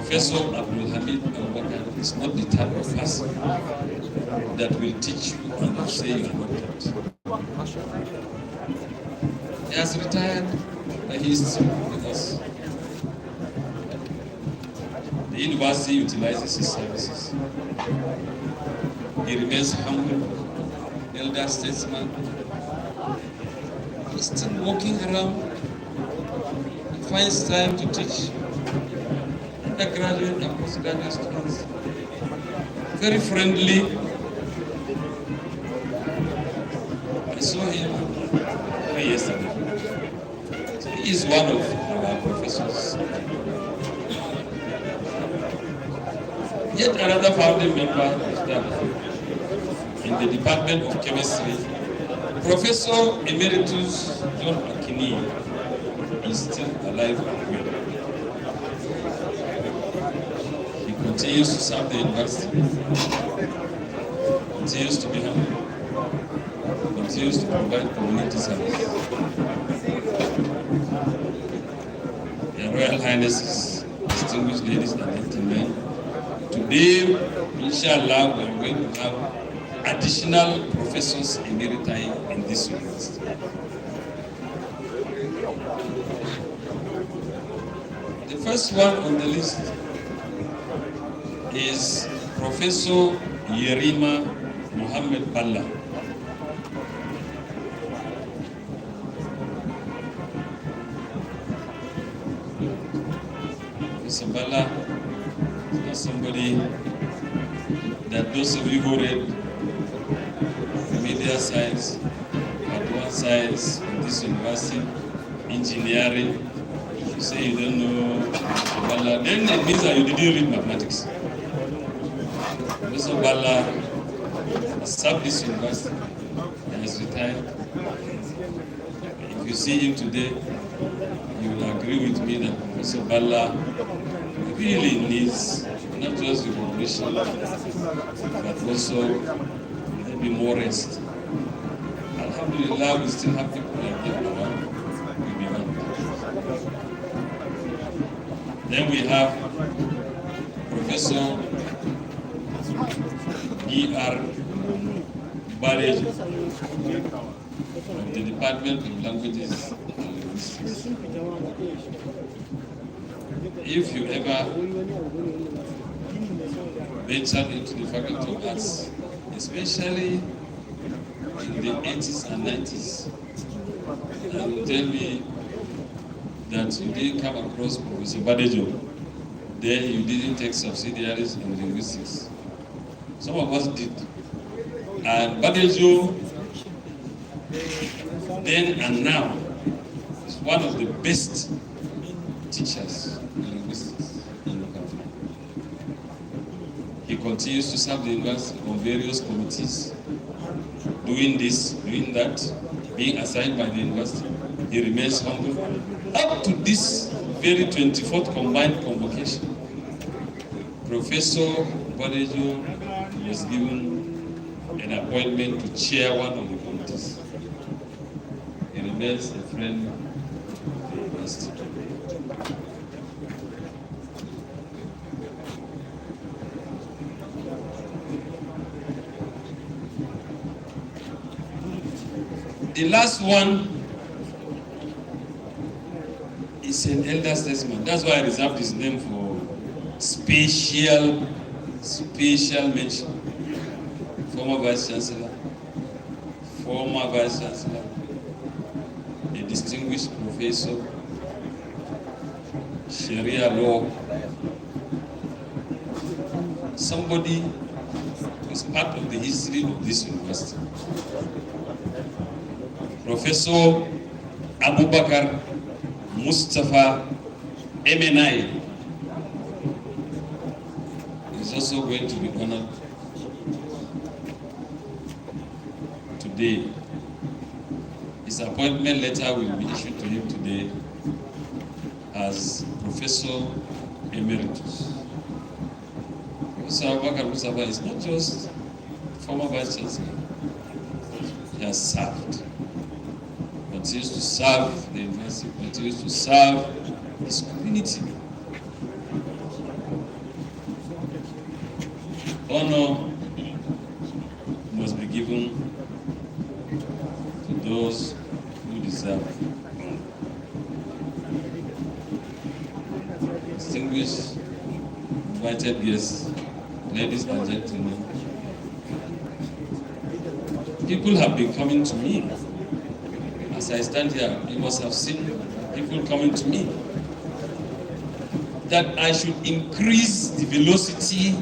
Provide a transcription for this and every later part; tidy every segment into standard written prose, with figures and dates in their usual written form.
Professor Abdul Hamid Abubakar is not the type of person that will teach you and will say you are not taught. He has retired, but he is still with us. The university utilizes his services. He remains humble, elder statesman. He's still walking around. He finds time to teach undergraduate and postgraduate students. Very friendly. I saw him yesterday. So he is one of our professors. Yet another founding member in the Department of Chemistry, Professor Emeritus John Akini, is still alive and well. He continues to serve the university, continues to be humble, continues to provide community service. Your Royal Highnesses, distinguished ladies and gentlemen, today, inshallah, we are going to have additional professors emeriti in this university. The first one on the list is Professor Yerima Mohammed Balla. Professor Balla is somebody that those of you who read media science, advanced science in this university, engineering, if you say you don't know Balla, then it means that you didn't read mathematics. Professor Balla has served this university and has retired. If you see him today, you will agree with me that Professor Balla really needs not just recognition, but also maybe more rest. Alhamdulillah, we still have people like that around. Then we have Professor E.R. Barrej from the Department of Languages and Linguistics. If you ever ventured into the Faculty of Arts, especially in the 80s and 90s, and you tell me that you didn't come across Professor Badejo, then you didn't take subsidiaries in linguistics. Some of us did. And Badejo, then and now, is one of the best teachers in linguistics in the country. He continues to serve the university on various committees, doing this, doing that, being assigned by the university. He remains humble. Up to this very 24th combined convocation, Professor Badejo was given an appointment to chair one of the committees. He remains a friend of the university. The last one is an elder statesman. That's why I reserved his name for special mention. Former Vice Chancellor, a distinguished professor, Sharia law, somebody who is part of the history of this university. Professor Abubakar Mustafa MNI is also going to be honored today. His appointment letter will be issued to him today as Professor Emeritus. Professor Abubakar Mustafa is not just former Vice Chancellor. He has served. Continues to serve the university, continues to serve his community. honor must be given to those who deserve honor. Distinguished invited guests, ladies and gentlemen, people have been coming to me. As I stand here, you must have seen people coming to me that I should increase the velocity,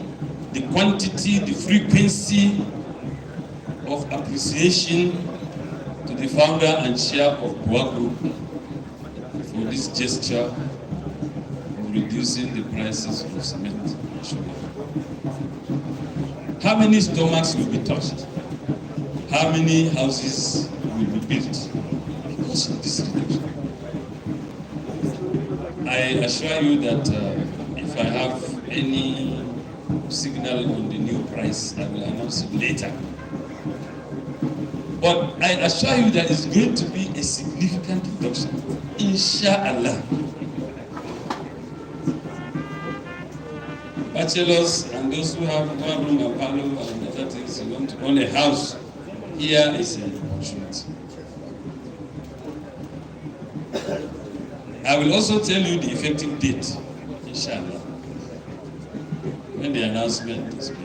the quantity, the frequency of appreciation to the founder and chair of Boa Group for this gesture of reducing the prices of cement and sugar. How many stomachs will be touched? How many houses will be built because of this reduction? I assure you that if I have any signal on the new price, I will announce it later. But I assure you that it's going to be a significant reduction, inshallah. Bachelors and those who have one room and parlor and other things, you want to own a house, here is an opportunity. I will also tell you the effective date, inshallah, when the announcement is made.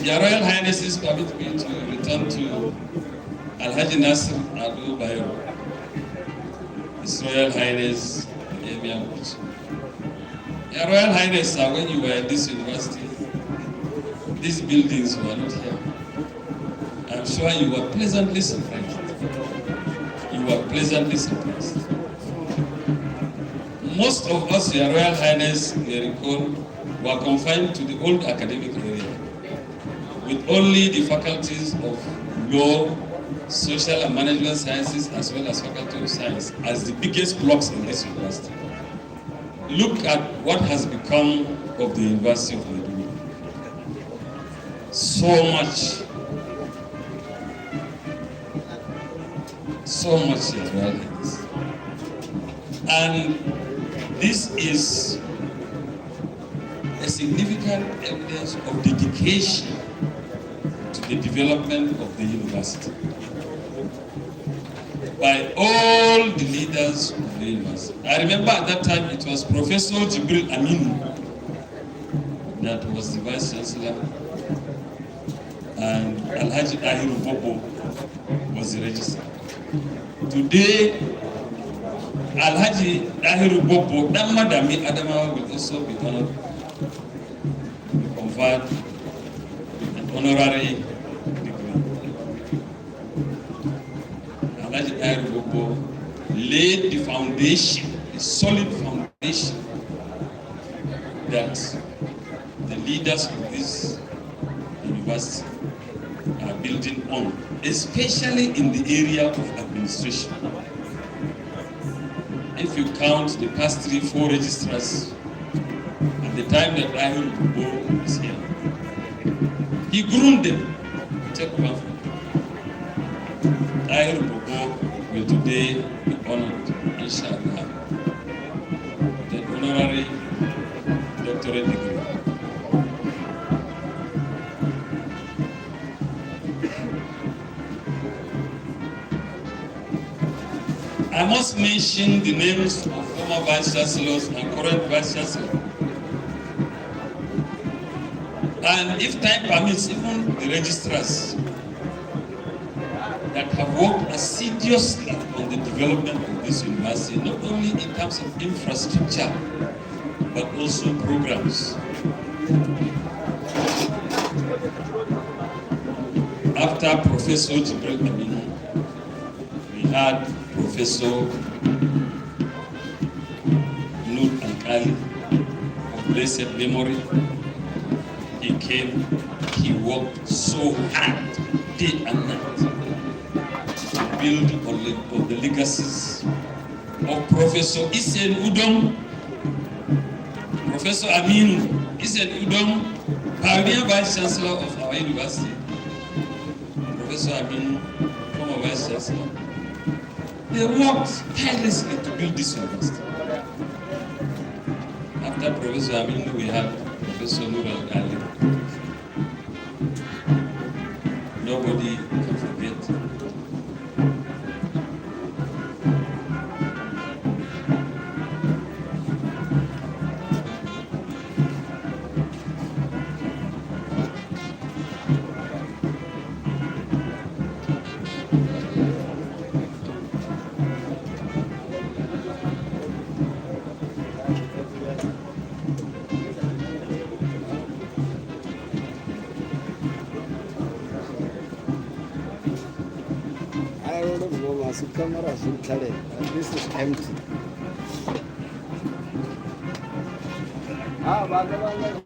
Your Royal Highnesses, permit me to return to Alhaji Nasir Adu Bayero, His Royal Highness Emir Bush. Your Royal Highness, when you were in this university, these buildings were not here. I'm sure you were pleasantly surprised. You were pleasantly surprised. Most of us, Your Royal Highness, you recall, were confined to the old academic area, with only the faculties of law, social and management sciences, as well as faculty of science, as the biggest blocks in this university. Look at what has become of the University of Maiduguri. So much, Your Royal Highness. And this is a significant evidence of dedication to the development of the university by all the leaders of the university. I remember at that time it was Professor Jibril Aminu that was the Vice Chancellor, and Alhaji Ahiru Bobo was the registrar. Today, Alhaji Ahiru Bobo, Madami Adamawa will also be honored, conferred an honorary degree. Alhaji Ahiru Bobo laid the foundation, a solid foundation that the leaders of this university are building on, especially in the area of administration. If you count the past 3-4 registrars at the time that Ahmed Bubo is here, he groomed them. Take one from Ahmed Bubo will today be honored, inshallah, the honorary doctorate degree. I must mention the names of former Vice Chancellors and current Vice Chancellor. And if time permits, even the registrars that have worked assiduously on the development of this university, not only in terms of infrastructure, but also programs. After Professor Jibril Aminu, we had Professor Nur Alkali of blessed memory. He came, he worked so hard, day and night, to build on the legacies of Professor Isen Udom, Professor Aminu Isen Udom, pioneer Vice Chancellor of our university, Professor Aminu, former Vice Chancellor. They worked tirelessly to build this university. After Professor Aminu, we have Professor Nur Ali. Nobody can forget. I don't know, masu camera sun tare. This is empty. Ah, ba gaba ba.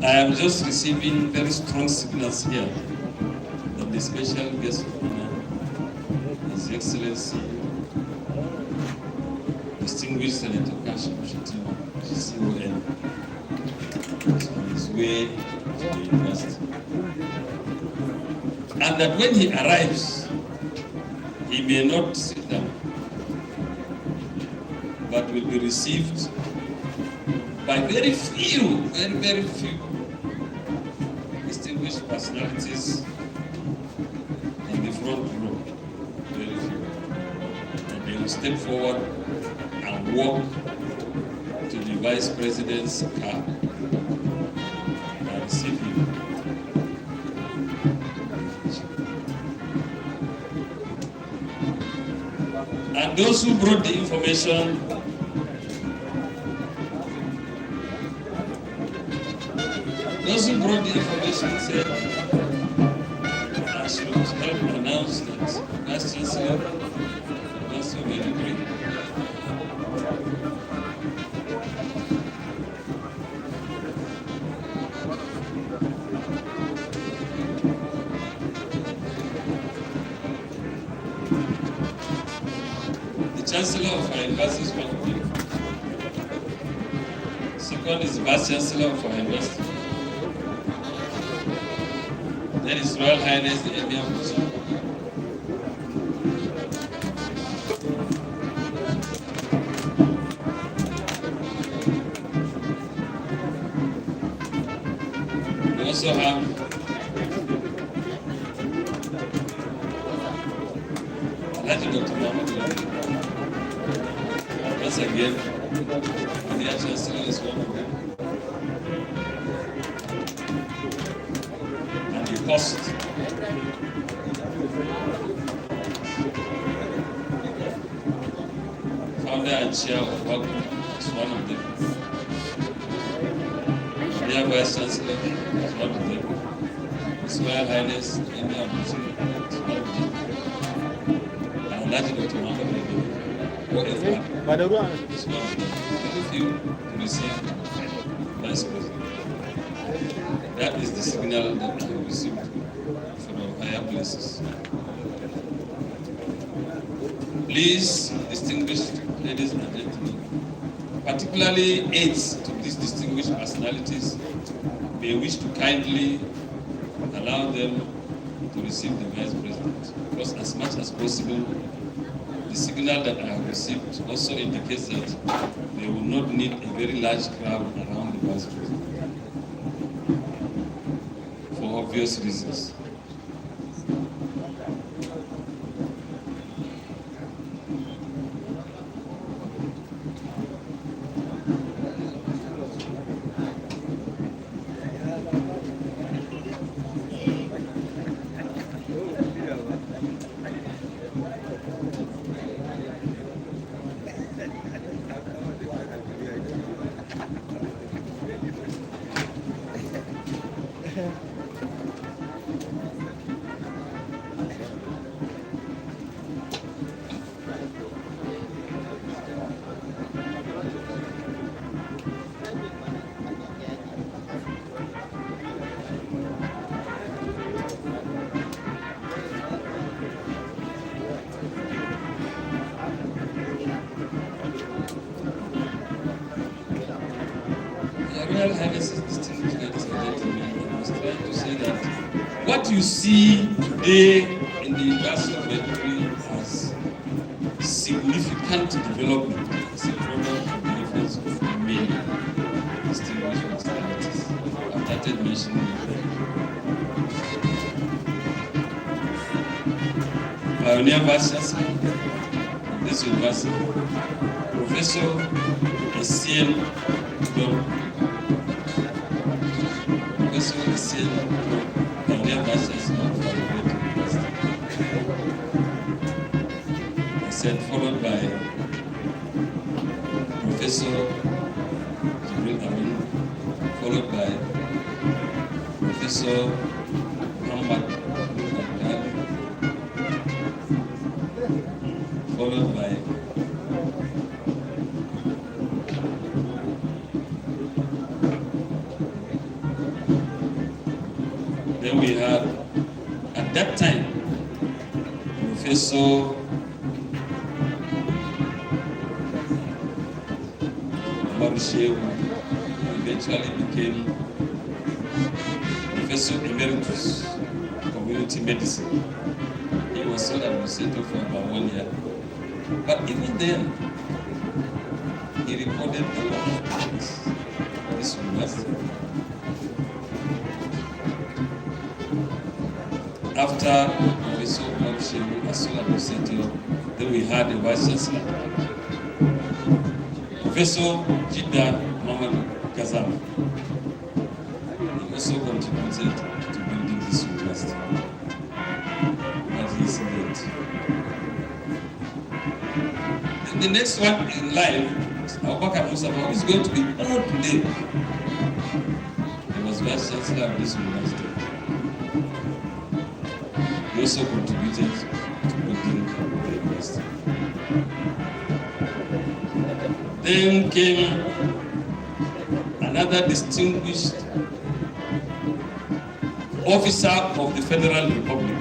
I am just receiving very strong signals here that the special guest of honor, His Excellency, Distinguished Senator Kashim Shettima, CON, is on his way to the university. And that when he arrives, he may not sit down, but will be received by very few, very few distinguished personalities in the front row, very few. And they will step forward and walk to the Vice President's car and receive him. And those who brought the information, said, I should help announce that Vice Chancellor wants to be degree. The Chancellor of our university is one of them. Second is the Vice Chancellor of our university. Then His Royal Highness the Emir of Musa. We also have Alhaji Dr. Muhammad Lami. Once again, the Chancellor is one of them. Cost. Founder and chair of WAG is one of them. Dear Vice Chancellor is one of them. His Royal Highness the Emir of Musa is one of them. And Alhaji Dr. Muhammad Lami, OFR, is one of them. If you receive Vice President. That is the signal that we received from higher places. Please, distinguished ladies and gentlemen, particularly aides to these distinguished personalities, may wish to kindly allow them to receive the Vice President. Because as much as possible, the signal that I have received also indicates that they will not need a very large crowd around the Vice President. For obvious reasons. Royal Highnesses, distinguished ladies and gentlemen, I was trying to say that what you see today in the University of Maiduguri as significant development is a product of the efforts of many distinguished personalities. I've started mentioning them. Pioneer Vice Chancellor of this university, Professor ASR Int'l, Professor ASR Int'l, Pioneer Vice Chancellor of our great university. I said, followed by Professor Jibril, followed by Professor Muhammad, followed by then we have at that time Professor Shehu, who eventually became Professor Emeritus of Community Medicine. He was sole administrator for about 1 year. But even then, he recorded a lot of things at this university. After Professor Shehu as sole administrator, then we had a vice chancellor, Professor Jidda Muhammad Kazam. He also contributed to building this university. But he is late. Then the next one in line is Abubakar Mustafa, who is going to be old today. He was vice chancellor of this university. He also contributed to building the university. Then came another distinguished officer of the Federal Republic,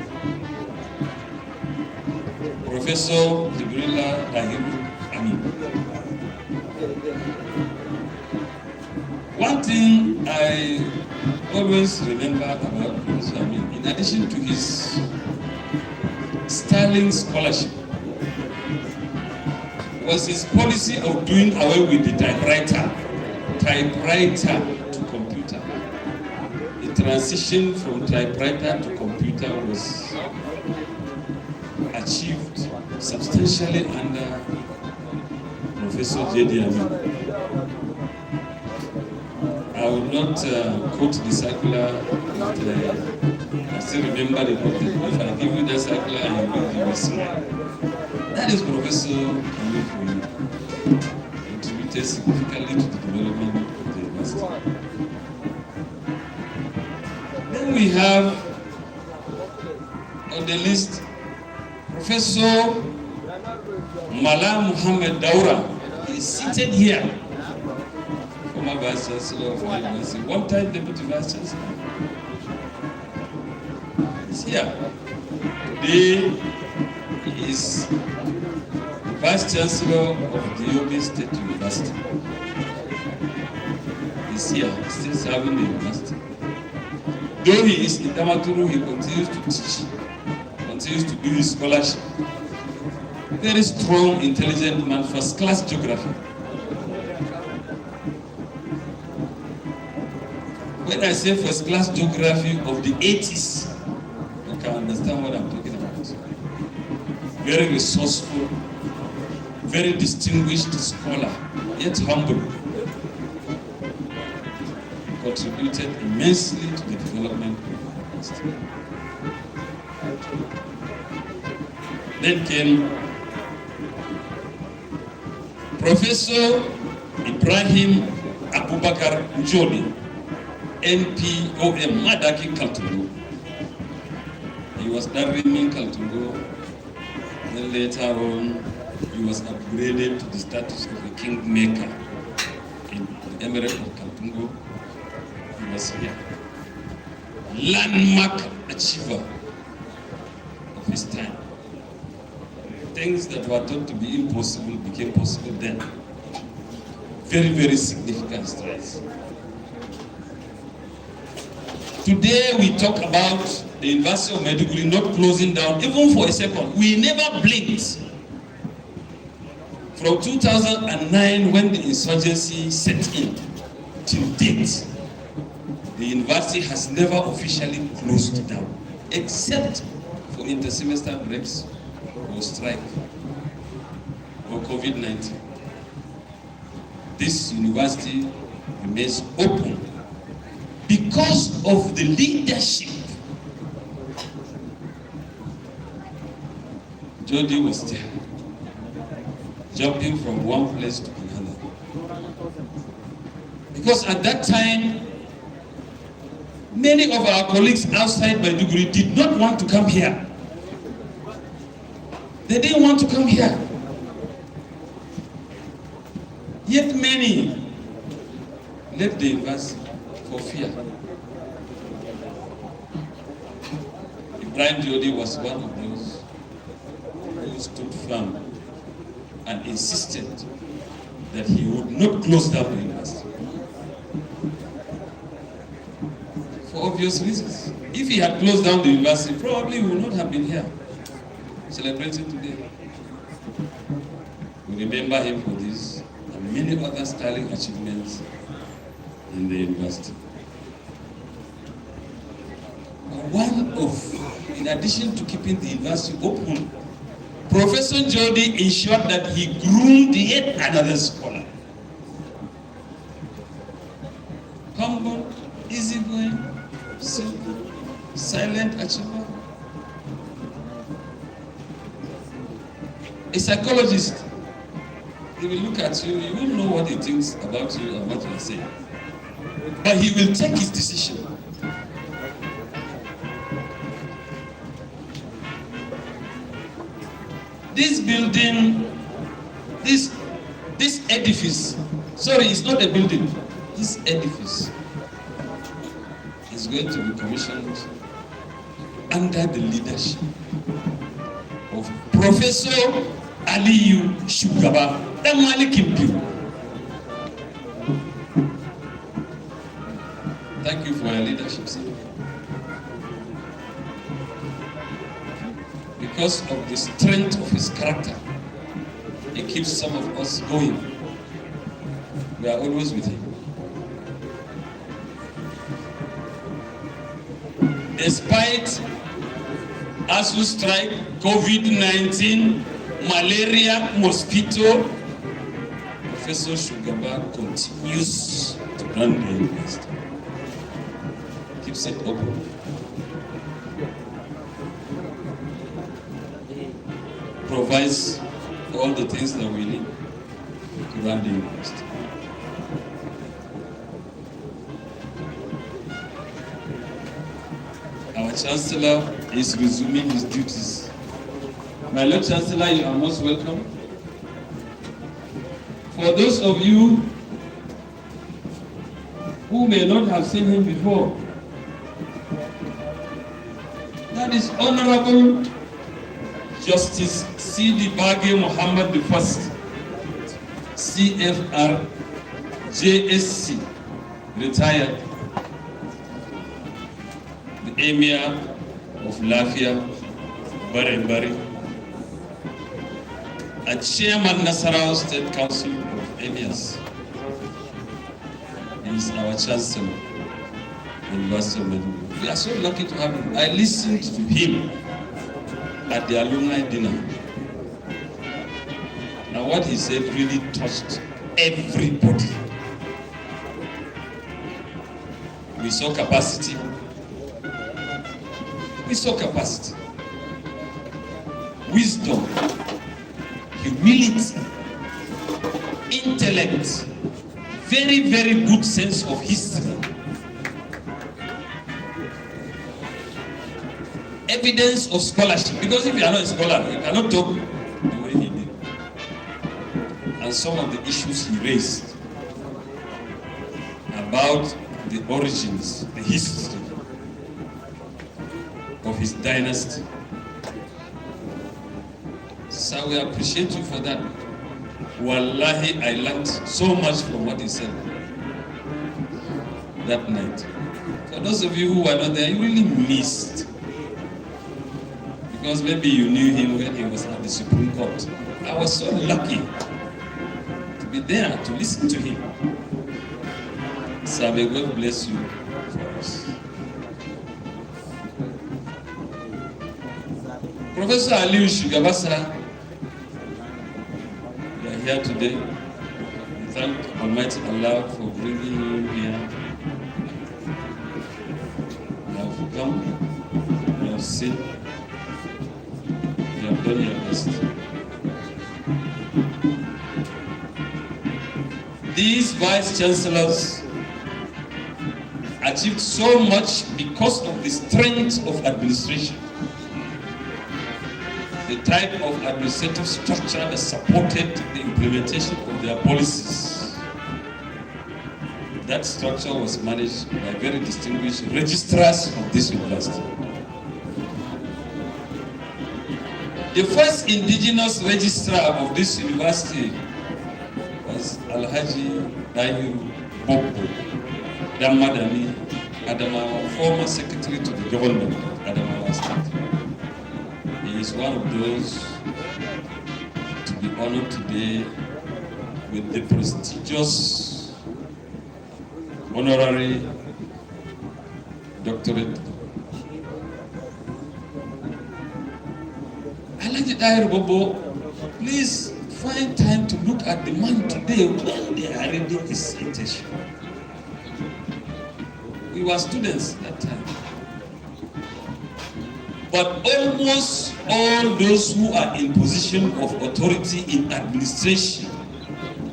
Professor Jibrila Dahiru Amin. One thing I always remember about Professor Amin, in addition to his sterling scholarship, was his policy of doing away with the typewriter to computer. The transition from typewriter to computer was achieved substantially under Professor J.D. Amin. I will not quote the circular, but I still remember the quote. If I give you that circular and you will see. That is Professor Amin for you. Contributed significantly to the development of the university. Then we have on the list Professor Mala Muhammad Daura. He is seated here. Former Vice Chancellor of the university, one-time Deputy Vice Chancellor. He's here. Today, he is Vice Chancellor of the Yobe State University. He's here, still serving the university. Though he is in Damaturu, he continues to teach, continues to do his scholarship. Very strong, intelligent man, first-class geography. When I say first-class geography of the 80s, you can understand what I'm talking about. Very resourceful, very distinguished scholar, yet humble. Contributed immensely to the development of the university. Then came Professor Ibrahim Abubakar Njoli, NPOM, Madaki Kaltungo. He was Darwin Kaltungo. Then later on, he was upgraded to the status of a kingmaker in the Emirate of Kaltungo. He was here. Landmark achiever of his time. Things that were thought to be impossible became possible then. Very, very significant strides. Today we talk about the University of Maiduguri not closing down even for a second. We never blinked. From 2009 when the insurgency set in till date, the university has never officially closed down, except for inter-semester breaks or strike or COVID-19. This university remains open because of the leadership. Jody was there, jumping from one place to another. Because at that time, many of our colleagues outside Maiduguri did not want to come here. They didn't want to come here. Yet many left the university for fear. Ibrahim Jodi was one of those who stood firm and insisted that he would not close down the university. For obvious reasons. If he had closed down the university, probably we would not have been here celebrating today. We remember him for this and many other sterling achievements in the university. In addition to keeping the university open, Professor Jody ensured that he groomed yet another scholar. Humble, easygoing, simple, silent achiever. A psychologist, he will look at you, you won't know what he thinks about you and what you are saying. But he will take his decision. This building, this edifice, sorry, it's not a building, this edifice is going to be commissioned under the leadership of Professor Aliyu Shugaba Damalikimpio. Thank you for your leadership, sir. Because of the strength of his character, he keeps some of us going. We are always with him. Despite ASU strike, COVID-19, malaria, mosquito, Professor Shugaba continues to run the university. Keeps it open. Provides all the things that we need to run the university. Our Chancellor is resuming his duties. My Lord Chancellor, you are most welcome. For those of you who may not have seen him before, that is Honorable Justice C.D. Baghe Muhammad I, CFR, JSC, retired, the Emir of Lafia, Bari, a Chairman Nasarawa State Council of Emirs. He is our Chancellor, University of Maiduguri. We are so lucky to have him. I listened to him at the alumni dinner. Now what he said really touched everybody. We saw capacity. We saw capacity. Wisdom, humility, intellect, very, very good sense of history. Evidence of scholarship, because if you are not a scholar, you cannot talk the way he did. And some of the issues he raised about the origins, the history of his dynasty. So we appreciate you for that. Wallahi, I learned so much from what he said that night. For those of you who were not there, you really missed. Because maybe you knew him when he was at the Supreme Court. I was so lucky to be there to listen to him. So may God bless you for us. Professor Aliu Shugabasa, you are here today. We thank Almighty Allah for bringing you here. You have come, you have seen, you have done your best. These vice chancellors achieved so much because of the strength of administration. The type of administrative structure that supported the implementation of their policies. That structure was managed by very distinguished registrars of this university. The first indigenous registrar of this university was Alhaji Dahiru Bobo Damadani Adamawa, former secretary to the government of Adamawa State. He is one of those to be honored today with the prestigious honorary doctorate. Alhaji Dahiru Bobo, please find time to look at the man today when they are reading his citation. We were students that time. But almost all those who are in position of authority in administration,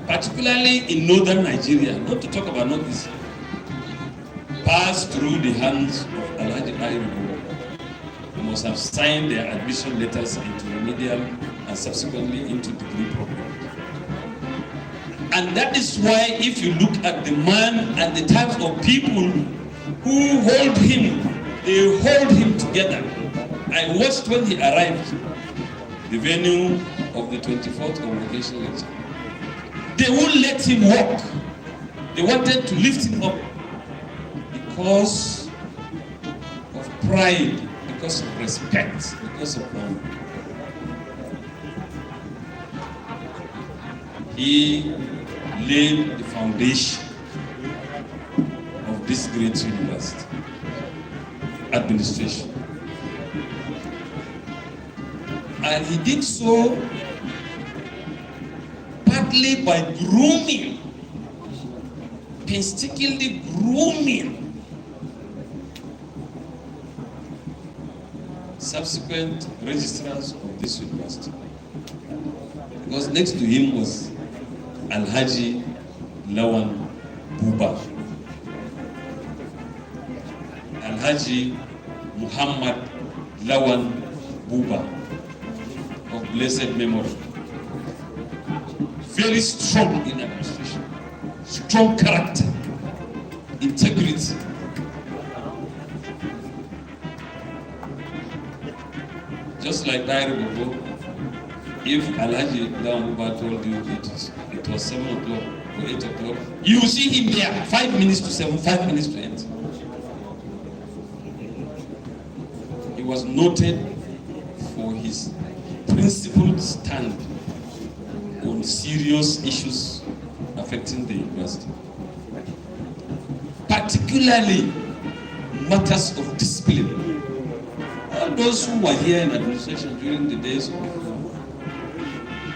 particularly in northern Nigeria, not to talk about Northeast, passed through the hands of Alhaji Dahiru Bobo, who must have signed their admission letters into remedial and subsequently into degree program. And that is why if you look at the man and the types of people who hold him, they hold him together. I watched when he arrived, the venue of the 24th convocation lecture. They won't let him walk. They wanted to lift him up because of pride, because of respect, because of honor. He laid the foundation of this great university, administration. And he did so partly by grooming, painstakingly grooming subsequent registrars of this university. Because next to him was Alhaji Lawan Buba, Alhaji Muhammad Lawan Buba, of blessed memory. Very strong in administration, strong character, integrity. Just like Dahiru Bobo, if Alhaji Lawan Buba told you it was 7 o'clock or 8 o'clock, you will see him there 5 minutes to 7, 5 minutes to 8. He was noted for his principled stand on serious issues affecting the university, particularly matters of discipline. All those who were here in administration during the days of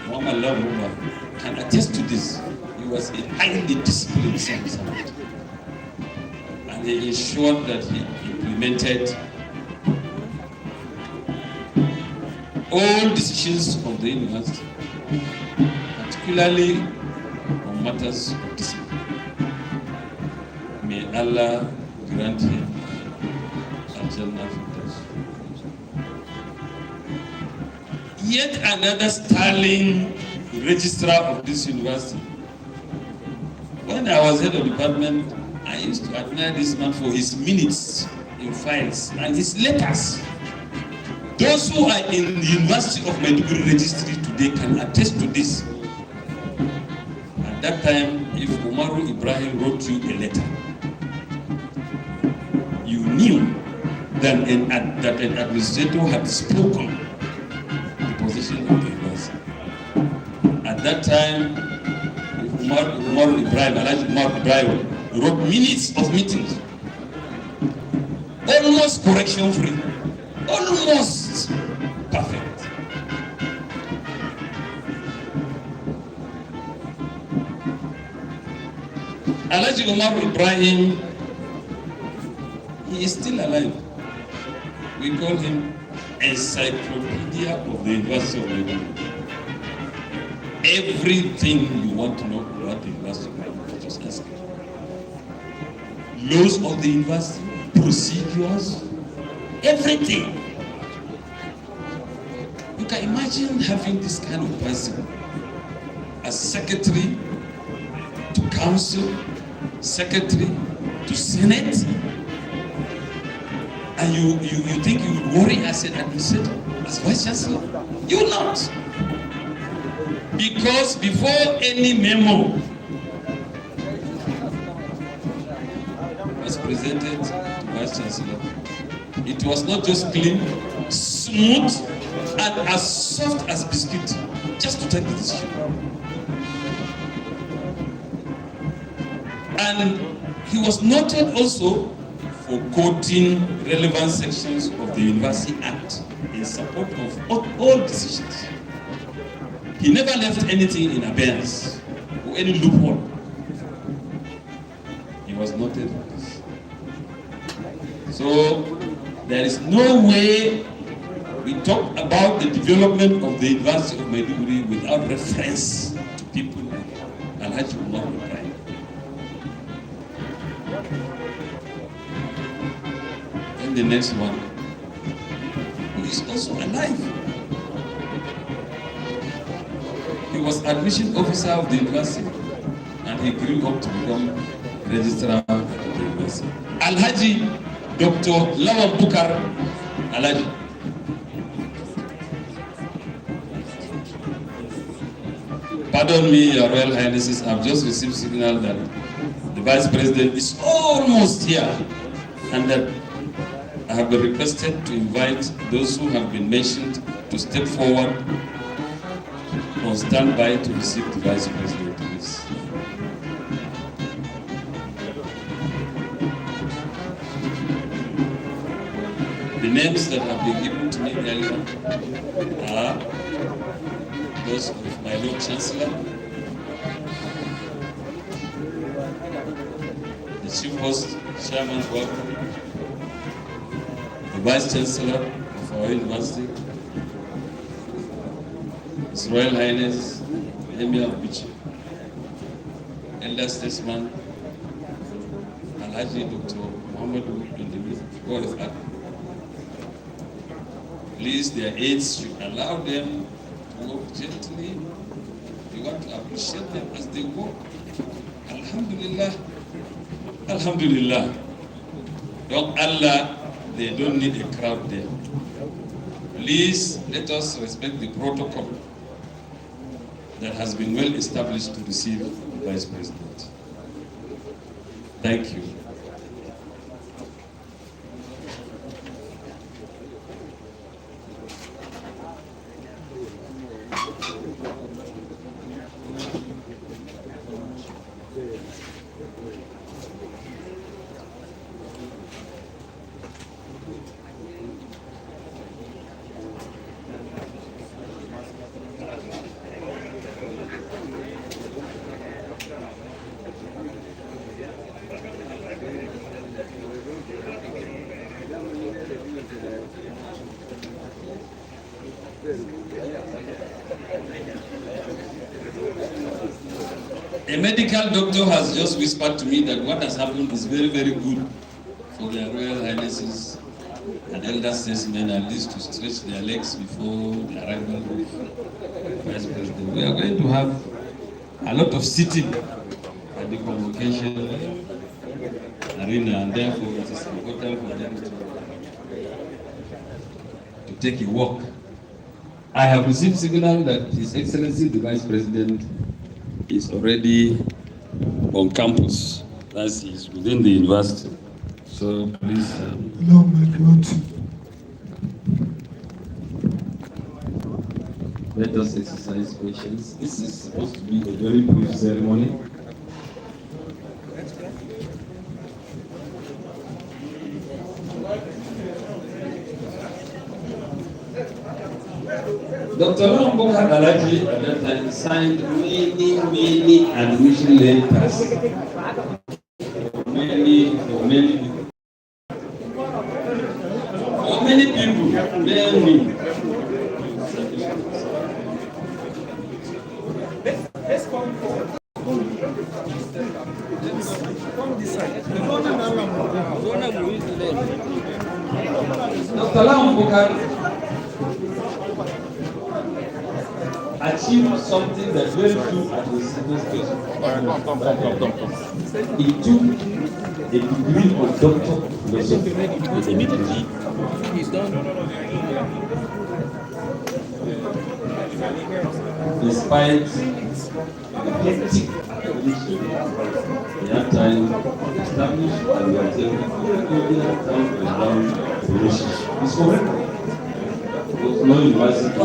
Muhammad Lawan can attest to this. He was a highly disciplined servant, and he ensured that he implemented all decisions of the university, particularly on matters of discipline. May Allah grant him Al-Jannah Firdaus. Yet another sterling registrar of this university. When I was head of department, I used to admire this man for his minutes in files and his letters. Those who are in the University of Maiduguri registry today can attest to this. At that time, if Umaru Ibrahim wrote you a letter, knew that an administrator had spoken the position of the university. At that time, Alhaji Umar Ibrahim wrote minutes of meetings, almost correction-free, almost perfect. Alhaji Umar Ibrahim, he is still alive. We call him Encyclopedia of the University of Maiduguri. Everything you want to know about the University of Maiduguri, just ask him. Laws of the university, procedures, everything. You can imagine having this kind of person as secretary to council, secretary to senate, and you think you would worry as an administrator, as vice chancellor? You will not. Because before any memo was presented to vice chancellor, it was not just clean, smooth, and as soft as biscuit, just to take the decision. And he was noted also for quoting relevant sections of the University Act in support of all decisions. He never left anything in abeyance or any loophole. He was noted for this. So there is no way we talk about the development of the University of Maiduguri without reference to people like Alhaji Umar Ibrahim. And the next one, who is also alive. He was admission officer of the university, and he grew up to become registrar of the university. Alhaji Dr. Lawan Bukar Alhaji. Pardon me, Your Royal Highnesses, I've just received signal that the Vice President is almost here, and that I have been requested to invite those who have been mentioned to step forward on standby to receive the Vice President, please. The names that have been given to me earlier are those of my Lord Chancellor, the Chief Host, Chairman of the Vice Chancellor of our university, His Royal Highness, the Emir of Bichi, Elder Statesman, Alhaji Dr. Muhammadu Indimi, God of Art. Please, their aides, you allow them to walk gently. You want to appreciate them as they walk. Alhamdulillah. Alhamdulillah. Don't Allah, they don't need a crowd there. Please, let us respect the protocol that has been well established to receive the Vice President. Thank you. A medical doctor has just whispered to me that what has happened is very, very good for their Royal Highnesses and elder statesmen, at least to stretch their legs before the arrival of the Vice President. We are going to have a lot of sitting at the convocation arena, and therefore it is important for them to take a walk. I have received signal that His Excellency the Vice President is already on campus, as is within the university. So please. No, if you want to. Let us exercise patience. This is supposed to be a very brief ceremony. Dr. N1bn ASR at that time signed many admission letters. Many people. Dr. N1bn achieved something that very few at the second stage. He took a degree of doctor of philosophy. Immediately, he's done. Despite the hectic condition, he had time to establish and maintain a top-and-down relationship. It's correct. There was no university.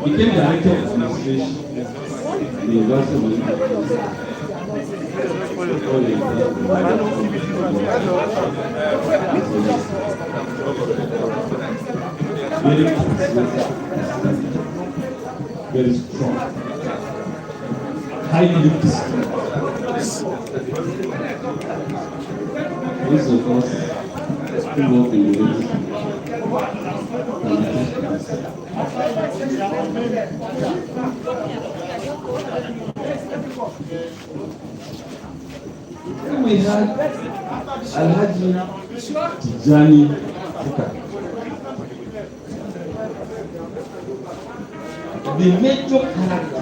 Became director of administration. The University very strong, highly disciplined. Most of us who work in the we had Alhaji Tijani Fuka. The major character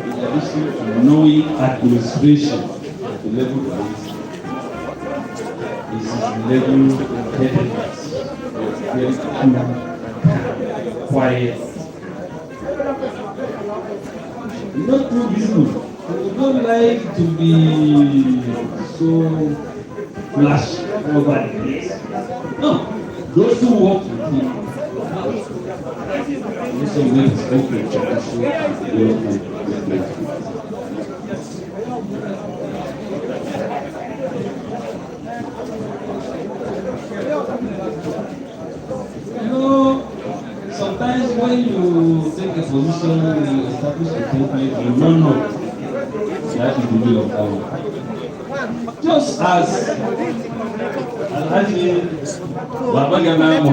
in addition to knowing administration at the level of this is his level of headedness. Very cool, quiet, not too visible. We don't like to be so flash over the place. No, those who work with him, this is when it's open to sometimes when you take a position, you establish a template, you don't know that is the will of God. Just as Alhaji Babagana